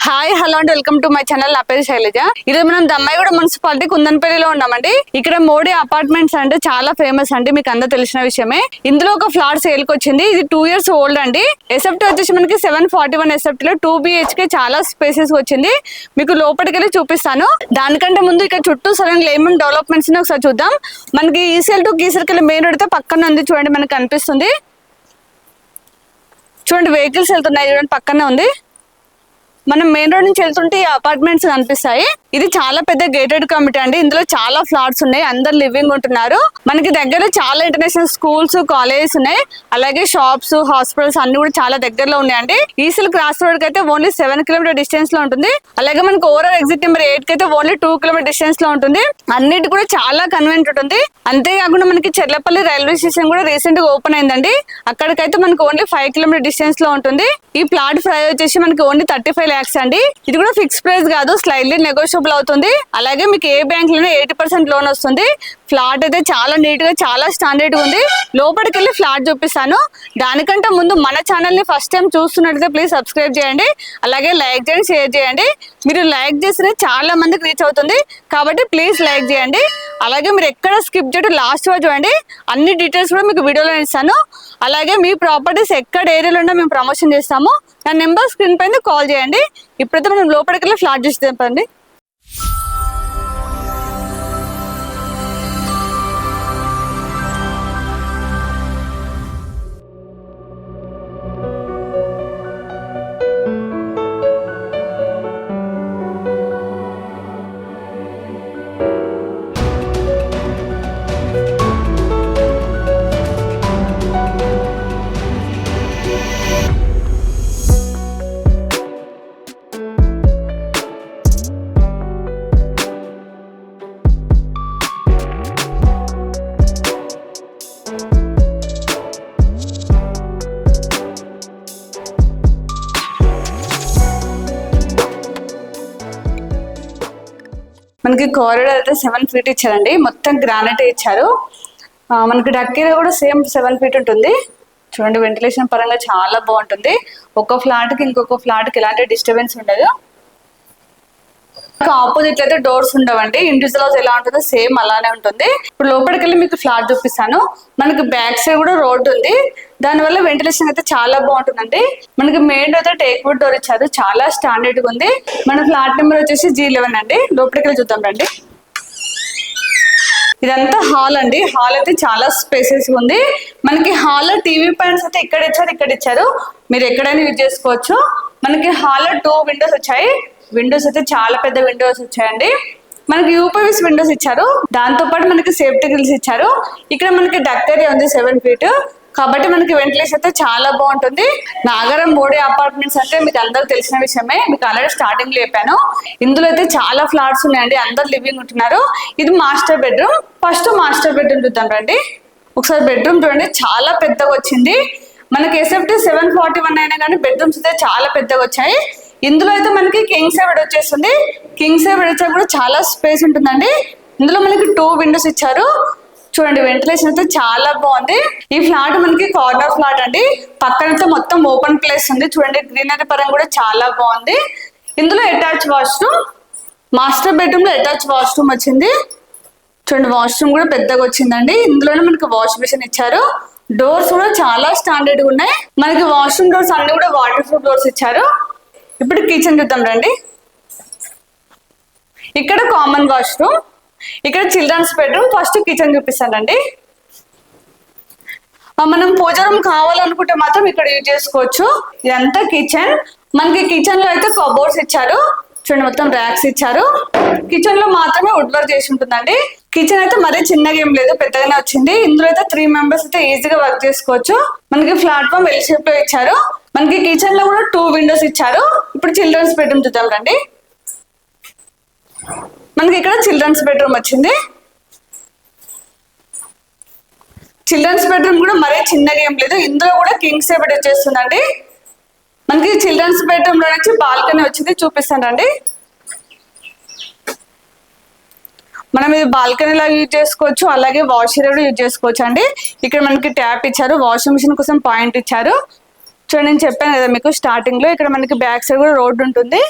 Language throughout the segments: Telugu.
Hi hello and welcome to my channel. నా పేరు శైలజ. ఈరోజు మనం దమ్మాయిగూడ మున్సిపాలిటీ కుందన్పల్లిలో ఉన్నామండి. ఇక్కడ మోడీ అపార్ట్మెంట్స్ అంటే చాలా ఫేమస్ అండి, మీకు అందరూ తెలిసిన విషయమే. ఇందులో ఒక ఫ్లాట్ సేల్ కి వచ్చింది. ఇది 2 years ఓల్డ్ అండి. ఎస్ఎఫ్టీ వచ్చేసి మనకి 741 ఎస్ఎఫ్టీ లో 2 BHK చాలా స్పేసెస్ వచ్చింది. మీకు లోపలికి వెళ్ళి చూపిస్తాను. దానికంటే ముందు ఇక్కడ చుట్టూ సడన్ ఏమేమి డెవలప్మెంట్స్ ఒకసారి చూద్దాం. మనకి ఈసీఎల్ టు గీసర్కెళ్ళి మెయిన్ రోడ్ అయితే పక్కన ఉంది, చూడండి మనకి కనిపిస్తుంది. చూడండి వెహికల్స్ వెళ్తున్నాయి, చూడండి పక్కనే ఉంది. మనం మెయిన్ రోడ్ నుంచి వెళ్తుంటే ఈ అపార్ట్మెంట్స్ కనిపిస్తాయి. ఇది చాలా పెద్ద గేటెడ్ కమ్యూనిటీ అండి. ఇందులో చాలా ఫ్లాట్స్ ఉన్నాయి, అందరు లివింగ్ ఉంటున్నారు. మనకి దగ్గర చాలా ఇంటర్నేషనల్ స్కూల్స్, కాలేజెస్ ఉన్నాయి. అలాగే షాప్స్, హాస్పిటల్స్ అన్ని కూడా చాలా దగ్గరలో ఉన్నాయండి. ఈసీఎల్ క్రాస్ రోడ్ కి అయితే ఓన్లీ 7 km డిస్టెన్స్ లో ఉంటుంది. అలాగే మనకి ఓవరాల్ ఎగ్జిట్ నెంబర్ 8 కి అయితే ఓన్లీ 2 km డిస్టెన్స్ లో ఉంటుంది. అన్నిటి కూడా చాలా కన్వీనియంట్ ఉంటుంది. అంతేకాకుండా మనకి చెర్లపల్లి రైల్వే స్టేషన్ కూడా రీసెంట్ గా ఓపెన్ అయిందండి. అక్కడికైతే మనకి ఓన్లీ 5 km డిస్టెన్స్ లో ఉంటుంది. ఈ ప్లాట్ ప్రైస్ వచ్చేసి మనకి ఓన్లీ 35 lakhs అండి. ఇది కూడా ఫిక్స్ ప్రైస్ కాదు, స్లైట్లీ నెగోషియబుల్ అవుతుంది. అలాగే మీకు ఏ బ్యాంక్ లోనే 80% లోన్ వస్తుంది. ఫ్లాట్ అయితే చాలా నీట్ గా, చాలా స్టాండర్డ్ ఉంది. లోపలికి వెళ్ళి ఫ్లాట్ చూపిస్తాను. దానికంటే ముందు మన ఛానల్ ని ఫస్ట్ టైం చూస్తున్నట్లయితే ప్లీజ్ సబ్స్క్రైబ్ చేయండి. అలాగే లైక్ చేయండి, షేర్ చేయండి. మీరు లైక్ చేస్తే చాలా మందికి రీచ్ అవుతుంది కాబట్టి ప్లీజ్ లైక్ చేయండి. అలాగే మీరు ఎక్కడ స్కిప్ చేయడం లాస్ట్ వరకు చూడండి. అన్ని డీటెయిల్స్ కూడా మీకు వీడియోలో ఇస్తాను. అలాగే మీ ప్రాపర్టీస్ ఎక్కడ ఏరియాలో ఉన్నా మేము ప్రమోషన్ చేస్తాము. నా నెంబర్ స్క్రీన్ పైన కాల్ చేయండి. ఇప్పుడైతే మనం లోపలికి వెళ్ళి ఫ్లాట్ చూసి చెప్పండి. మనకి కారిడార్ అయితే 7 feet ఇచ్చారండి. మొత్తం గ్రానైట్ ఇచ్చారు. మనకి డక్కేరియా కూడా సేమ్ 7 feet ఉంటుంది. చూడండి వెంటిలేషన్ పరంగా చాలా బాగుంటుంది. ఒక ఫ్లాట్ కి ఇంకొక ఫ్లాట్ కి ఎలాంటి డిస్టర్బెన్స్ ఉండదు. ఆపోజిట్ అయితే డోర్స్ ఉండవండి. ఇండివిజువల్ హౌస్ ఎలా ఉంటుందో సేమ్ అలానే ఉంటుంది. ఇప్పుడు లోపలికి వెళ్ళి మీకు ఫ్లాట్ చూపిస్తాను. మనకి బ్యాక్ సైడ్ కూడా రోడ్ ఉంది. దానివల్ల వెంటిలేషన్ అయితే చాలా బాగుంటుందండి. మనకి మెయిన్ అయితే టేక్ వుడ్ డోర్ ఇచ్చారు, చాలా స్టాండర్డ్ గా ఉంది. మన ఫ్లాట్ నెంబర్ వచ్చేసి G11 అండి. లోపలికి వెళ్ళి చూద్దాం రండి. ఇదంతా హాల్ అండి. హాల్ అయితే చాలా స్పేసెస్ ఉంది. మనకి హాల్ లో టీవీ పాయింట్స్ అయితే ఇక్కడ ఇచ్చారు. మీరు ఎక్కడైనా యూజ్ చేసుకోవచ్చు. మనకి హాల్ లో 2 windows వచ్చాయి. విండోస్ అయితే చాలా పెద్ద విండోస్ వచ్చాయండి. మనకి యూపీవీసీ విండోస్ ఇచ్చారు. దాంతో పాటు మనకి సేఫ్టీ గ్రిల్స్ ఇచ్చారు. ఇక్కడ మనకి డక్కేరియా ఉంది 7 feet కాబట్టి మనకి వెంటిలేషన్ అయితే చాలా బాగుంటుంది. నాగరం మోడీ అపార్ట్మెంట్స్ అంటే మీకు అందరూ తెలిసిన విషయమే. మీకు ఆల్రెడీ స్టార్టింగ్ లో చెప్పాను. ఇందులో అయితే చాలా ఫ్లాట్స్ ఉన్నాయండి, అందరు లివింగ్ ఉంటున్నారు. ఇది master bedroom. First master bedroom చూద్దాం రండి. ఒకసారి బెడ్రూమ్ చూడండి, చాలా పెద్దగా వచ్చింది. మనకి ఎస్ఎఫ్టీ 741 అయినా కానీ బెడ్రూమ్స్ అయితే చాలా పెద్దగా వచ్చాయి. ఇందులో అయితే మనకి కింగ్ సైజ్ బెడ్ వచ్చేస్తుంది. కింగ్ సైజ్ బెడ్ వచ్చా కూడా చాలా స్పేస్ ఉంటుందండి. ఇందులో మనకి 2 windows ఇచ్చారు. చూడండి వెంటిలేషన్ అయితే చాలా బాగుంది. ఈ ఫ్లాట్ మనకి కార్నర్ ఫ్లాట్ అండి. పక్కనైతే మొత్తం ఓపెన్ ప్లేస్ ఉంది. చూడండి గ్రీనరీ పరంగా కూడా చాలా బాగుంది. ఇందులో అటాచ్ వాష్రూమ్, మాస్టర్ బెడ్రూమ్ లో అటాచ్ వాష్రూమ్ వచ్చింది. చూడండి వాష్రూమ్ కూడా పెద్దగా వచ్చిందండి. ఇందులోనే మనకి వాష్ బేసిన్ ఇచ్చారు. డోర్స్ కూడా చాలా స్టాండర్డ్ గా ఉన్నాయి. మనకి వాష్రూమ్ డోర్స్ అన్ని కూడా వాటర్ ప్రూఫ్ డోర్స్ ఇచ్చారు. ఇప్పుడు కిచెన్ చూద్దాం రండి. ఇక్కడ కామన్ వాష్రూమ్, ఇక్కడ చిల్డ్రన్స్ బెడ్రూమ్. ఫస్ట్ కిచెన్ చూపిస్తానండి. మనం పూజ రూమ్ కావాలనుకుంటే మాత్రం ఇక్కడ యూజ్ చేసుకోవచ్చు. ఇదంతా కిచెన్. మనకి కిచెన్ లో అయితే కబోర్డ్స్ ఇచ్చారు. చూడండి మొత్తం ర్యాక్స్ ఇచ్చారు. కిచెన్ లో మాత్రమే వుడ్ వర్క్ చేసి ఉంటుందండి. కిచెన్ అయితే మరీ చిన్నగా ఏం లేదు, పెద్దగానే వచ్చింది. ఇందులో అయితే 3 members అయితే ఈజీగా వర్క్ చేసుకోవచ్చు. మనకి ప్లాట్ఫామ్ ఎల్ షేప్ లో ఇచ్చారు. మనకి కిచెన్ లో కూడా 2 windows ఇచ్చారు. ఇప్పుడు చిల్డ్రన్స్ బెడ్రూమ్ చూద్దాం రండి. మనకి ఇక్కడ చిల్డ్రన్స్ బెడ్రూమ్ వచ్చింది. చిల్డ్రన్స్ బెడ్రూమ్ కూడా మరీ చిన్నగా ఏం లేదు. ఇందులో కూడా కింగ్ సైజ్ బెడ్ వచ్చేస్తుందండి. మనకి చిల్డ్రన్స్ బెడ్రూమ్ లో నుంచి బాల్కనీ వచ్చింది, చూపిస్తాను రండి. మనం ఇది బాల్కనీ లా యూజ్ చేసుకోవచ్చు, అలాగే వాష్ ఏరియా కూడా యూజ్ చేసుకోవచ్చు అండి. ఇక్కడ మనకి ట్యాప్ ఇచ్చారు, వాషింగ్ మిషన్ కోసం పాయింట్ ఇచ్చారు. చూడండి నేను చెప్పాను కదా మీకు స్టార్టింగ్ లో, ఇక్కడ మనకి బ్యాక్ సైడ్ కూడా రోడ్ ఉంటుంది.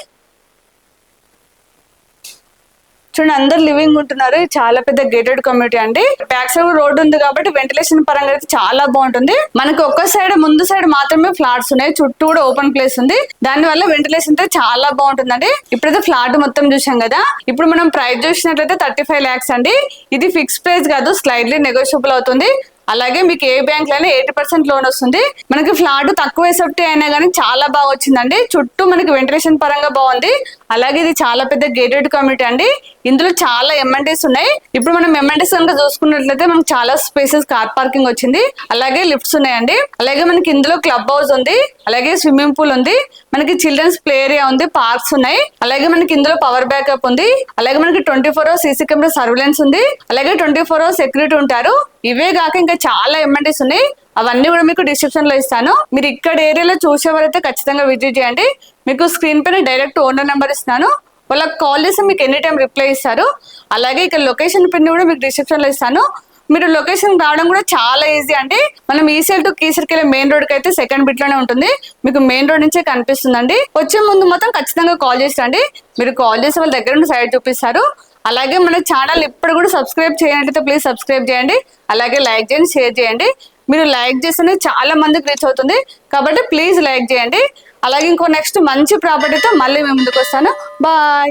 చూడండి అందరు లివింగ్ ఉంటున్నారు. చాలా పెద్ద గేటెడ్ కమ్యూనిటీ అండి. బ్యాక్ సైడ్ రోడ్ ఉంది కాబట్టి వెంటిలేషన్ పరంగా అయితే చాలా బాగుంటుంది. మనకి ఒక్క సైడ్ ముందు సైడ్ మాత్రమే ఫ్లాట్స్ ఉన్నాయి, చుట్టూ కూడా ఓపెన్ ప్లేస్ ఉంది. దాని వల్ల వెంటిలేషన్ అయితే చాలా బాగుంటుందండి. ఇప్పుడైతే ఫ్లాట్ మొత్తం చూసాం కదా. ఇప్పుడు మనం ప్రైస్ చూసినట్లయితే 35 lakhs అండి. ఇది ఫిక్స్ ప్రైస్ కాదు, స్లైడ్లీ నెగోషియబుల్ అవుతుంది. అలాగే మీకు ఏ బ్యాంక్ లోనే 80% లోన్ వస్తుంది. మనకి ఫ్లాట్ తక్కువ ఎసెప్టీ అయినా కానీ చాలా బాగా వచ్చిందండి. చుట్టూ మనకి వెంటిలేషన్ పరంగా బాగుంది. అలాగే ఇది చాలా పెద్ద గేటెడ్ కమ్యూనిటీ అండి. ఇందులో చాలా ఎమ్ఎన్టీస్ ఉన్నాయి. ఇప్పుడు మనం ఎమ్ఎన్టీస్ కనుక చూసుకున్నట్లయితే మనకి చాలా స్పేసెస్ కార్ పార్కింగ్ వచ్చింది. అలాగే లిఫ్ట్స్ ఉన్నాయండి. అలాగే మనకి ఇందులో క్లబ్ హౌస్ ఉంది. అలాగే స్విమ్మింగ్ పూల్ ఉంది. మనకి చిల్డ్రన్స్ ప్లే ఏరియా ఉంది, పార్క్స్ ఉన్నాయి. అలాగే మనకి ఇందులో పవర్ బ్యాకప్ ఉంది. అలాగే మనకి 24 hours సీసీ కెమెరా సర్వేలెన్స్ ఉంది. అలాగే 24 hours సెక్యూరిటీ ఉంటారు. ఇవే కాక ఇంకా చాలా ఎమ్ఎన్టీస్ ఉన్నాయి. అవన్నీ కూడా మీకు డిస్క్రిప్షన్ లో ఇస్తాను. మీరు ఇక్కడ ఏరియాలో చూసేవారైతే ఖచ్చితంగా విజిట్ చేయండి. మీకు స్క్రీన్ పైన డైరెక్ట్ ఓనర్ నెంబర్ ఇస్తాను. వాళ్ళకి కాల్ చేసి మీకు ఎనీ టైం రిప్లై ఇస్తారు. అలాగే ఇక్కడ లొకేషన్ పిన్ కూడా మీకు డిస్క్రిప్షన్ లో ఇస్తాను. మీరు లొకేషన్ రావడం కూడా చాలా ఈజీ అండి. మనం ఈసీఎల్ టు కీసర్కెళ్ళే మెయిన్ రోడ్ కి అయితే సెకండ్ బిట్ లోనే ఉంటుంది. మీకు మెయిన్ రోడ్ నుంచే కనిపిస్తుందండి. వచ్చే ముందు మొత్తం ఖచ్చితంగా కాల్ చేసండి. మీరు కాల్ చేసి వాళ్ళ దగ్గర నుండి సైడ్ చూపిస్తారు. అలాగే మన ఛానల్ ఇప్పుడు కూడా సబ్స్క్రైబ్ చేయనట్లయితే ప్లీజ్ సబ్స్క్రైబ్ చేయండి. అలాగే లైక్ చేయండి, షేర్ చేయండి. మీరు లైక్ చేస్తేనే చాలా మందికి రీచ్ అవుతుంది కాబట్టి ప్లీజ్ లైక్ చేయండి. అలాగే ఇంకో నెక్స్ట్ మంచి ప్రాపర్టీతో మళ్ళీ మేము ముందుకు వస్తాను. బాయ్.